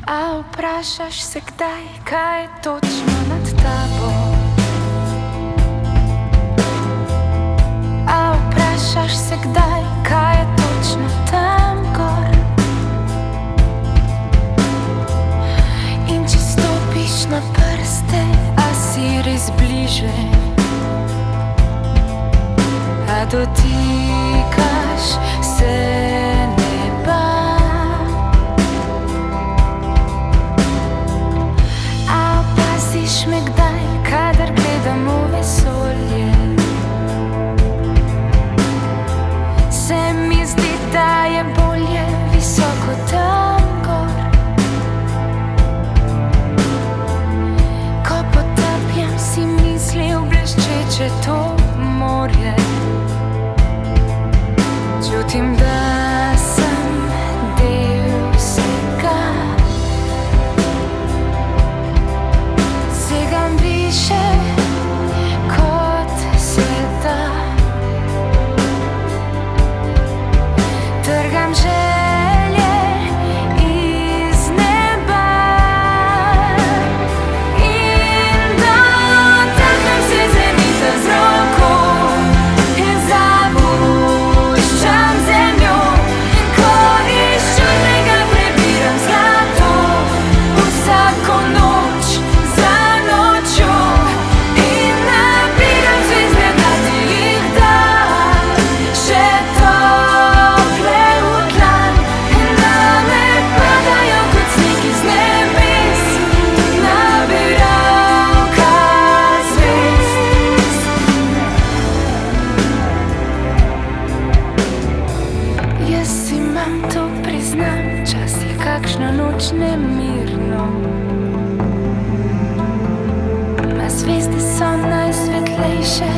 A vprašaš se kdaj, kaj je točno nad tabo? A vprašaš se kdaj, kaj je točno tam gor? In če stopiš na prste, a si res bliže? A dotikaš se neba? A opaziš me kdaj, kadar gledam v vesolje? Se mi zdi, da je bolje visoko tam gor. Ko potapljam si misli v bleščeče to morje, čutim, da sem del vsega. Segam više kot sveta, trgam želje iz neba in dotaknem se zenita z roko in zapuščam zemljo. Ko iz čudnega prebiram zlato vsako noč za nočjo in nabiram zvezde, da ti jih dam še tople v tlan. In name padajo kot sneg iz nebes, nabiralka zvezd. Jaz imam, to priznam, včasih kakšno noč nemirno. A zvezde so najsvetlejše v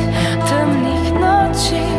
temnih nočeh.